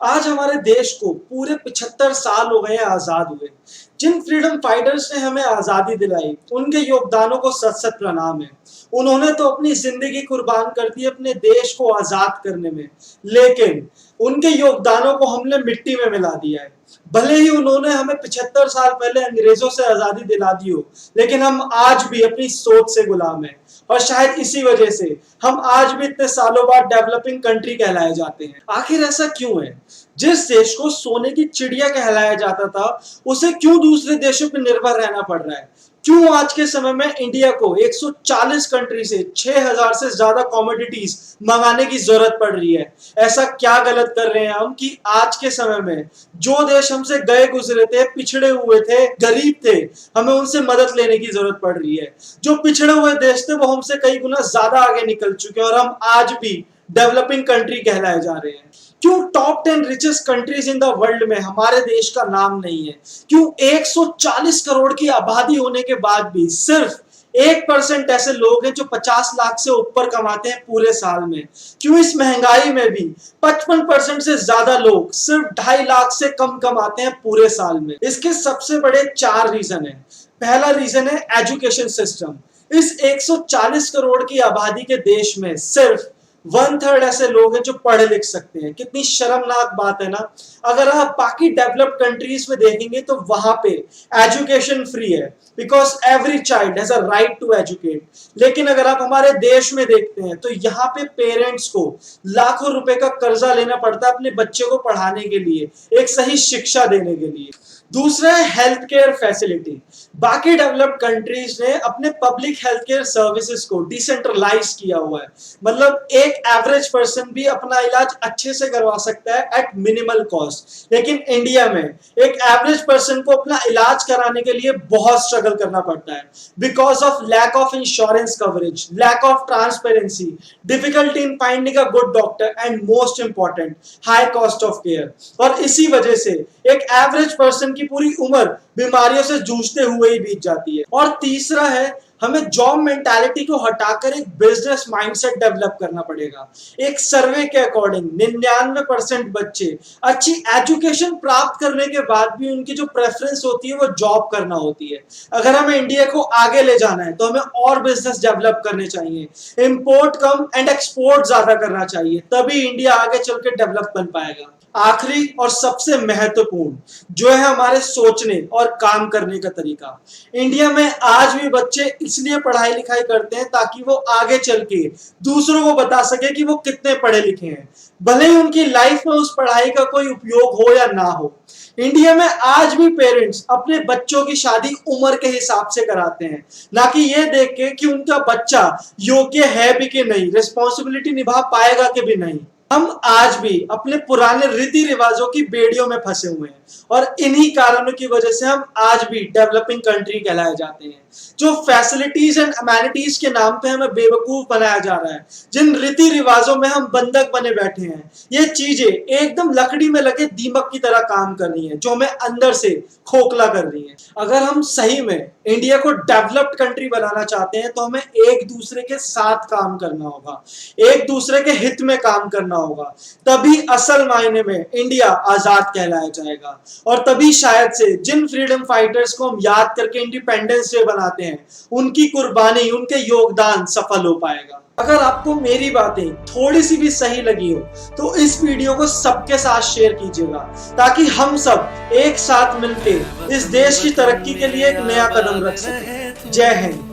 आज हमारे देश को पूरे 75 साल हो गए हैं आजाद हुए। जिन फ्रीडम फाइटर्स ने हमें आजादी दिलाई, उनके योगदानों को सत सत प्रणाम है। उन्होंने तो अपनी जिंदगी कुर्बान कर दी अपने देश को आजाद करने में, लेकिन उनके योगदानों को हमने मिट्टी में मिला दिया है। भले ही उन्होंने हमें 75 साल पहले अंग्रेजों से आजादी दिला दी हो, लेकिन हम आज भी अपनी सोच से गुलाम हैं। और शायद इसी वजह से हम आज भी इतने सालों बाद डेवलपिंग कंट्री कहलाए जाते हैं। आखिर ऐसा क्यों है? जिस देश को सोने की चिड़िया कहलाया जाता था, उसे क्यों दूसरे देशों पर निर्भर रहना पड़ रहा है? क्यों आज के समय में इंडिया को 140 कंट्री से 6000 से ज्यादा कमोडिटीज मंगाने की जरूरत पड़ रही है? ऐसा क्या गलत कर रहे हैं हम कि आज के समय में जो देश हमसे गए गुजरे थे, पिछड़े हुए थे, गरीब थे, हमें उनसे मदद लेने की जरूरत पड़ रही है। जो पिछड़े हुए देश थे वो हमसे कई गुना ज्यादा आगे निकल चुके हैं और हम आज भी डेवलपिंग कंट्री कहलाए जा रहे हैं। क्यों top 10 richest countries in the world में हमारे देश का नाम नहीं है? क्यों 140 करोड़ की आबादी होने के बाद भी सिर्फ 1% ऐसे लोग हैं जो 50 लाख से ऊपर कमाते हैं पूरे साल में? क्यों इस महंगाई में भी 55% से ज्यादा लोग सिर्फ 2.5 लाख से कम कमाते हैं पूरे साल में? इसके सबसे बड़े 4 रीजन है। पहला रीजन है एजुकेशन सिस्टम। इस 140 करोड़ की आबादी के देश में सिर्फ 1/3 ऐसे लोग हैं जो पढ़ लिख सकते हैं। कितनी शर्मनाक बात है ना। अगर आप बाकी डेवलप्ड कंट्रीज में देखेंगे तो वहां पे एजुकेशन फ्री है, because every child has a right to educate. लेकिन अगर आप हमारे देश में देखते हैं तो यहाँ पे पेरेंट्स को लाखों रुपए का कर्जा लेना पड़ता है अपने बच्चे को पढ़ाने के लिए, एक सही शिक्षा देने के लिए। दूसरा है हेल्थ केयर फैसिलिटी। बाकी डेवलप्ड कंट्रीज ने अपने पब्लिक हेल्थ केयर सर्विसेज को डिसेंट्रलाइज किया हुआ है। मतलब एक एवरेज पर्सन भी अपना इलाज अच्छे से करवा सकता है एट मिनिमल कॉस्ट। लेकिन इंडिया में एक एवरेज पर्सन को अपना इलाज कराने के लिए बहुत स्ट्रगल करना पड़ता है, because of lack of insurance coverage, lack of transparency, difficulty in finding a good doctor and most important high cost of care. और इसी वजह से एक एवरेज पर्सन की पूरी उम्र बीमारियों से जूझते हुए ही बीत जाती है। और तीसरा है, हमें जॉब मेंटालिटी को हटाकर एक बिजनेस माइंडसेट डेवलप करना पड़ेगा। एक सर्वे के अकॉर्डिंग 99% बच्चे अच्छी एजुकेशन प्राप्त करने के बाद भी उनकी जो प्रेफरेंस होती है वो जॉब करना होती है। अगर हमें इंडिया को आगे ले जाना है तो हमें और बिजनेस डेवलप करने चाहिए, इंपोर्ट कम एंड एक्सपोर्ट ज्यादा करना चाहिए, तभी इंडिया आगे चल के डेवलप बन पाएगा। आखिरी और सबसे महत्वपूर्ण जो है हमारे सोचने और काम करने का तरीका। इंडिया में आज भी बच्चे इसलिए पढ़ाई लिखाई करते हैं ताकि वो आगे चल के दूसरों को बता सके कि वो कितने पढ़े लिखे हैं, भले ही उनकी लाइफ में उस पढ़ाई का कोई उपयोग हो या ना हो। इंडिया में आज भी पेरेंट्स अपने बच्चों की शादी उम्र के हिसाब से कराते हैं, ना कि ये देख के कि उनका बच्चा योग्य है भी कि नहीं, रिस्पॉन्सिबिलिटी निभा पाएगा कि भी नहीं। हम आज भी अपने पुराने रीति रिवाजों की बेड़ियों में फंसे हुए हैं और इन्हीं कारणों की वजह से हम आज भी डेवलपिंग कंट्री कहलाए जाते हैं। जो फैसिलिटीज एंड अमेनिटीज के नाम पे हमें बेवकूफ बनाया जा रहा है, जिन रीति रिवाजों में हम बंधक बने बैठे हैं, ये चीजें एकदम लकड़ी में लगे दीमक की तरह काम कर रही हैं, जो हमें अंदर से खोखला कर रही हैं। अगर हम सही में इंडिया को डेवलप्ड कंट्री बनाना चाहते हैं तो हमें एक दूसरे के साथ काम करना होगा, एक दूसरे के हित में काम करना होगा, तभी असल मायने में इंडिया आजाद कहलाया जाएगा। और तभी शायद से जिन फ्रीडम फाइटर्स को हम याद करके इंडिपेंडेंस डे बनाते हैं, उनकी कुर्बानी, उनके योगदान सफल हो पाएगा। अगर आपको मेरी बातें थोड़ी सी भी सही लगी हो तो इस वीडियो को सबके साथ शेयर कीजिएगा, ताकि हम सब एक साथ मिलकर इस देश की तरक्की के लिए एक नया कदम रख सकें। जय हिंद।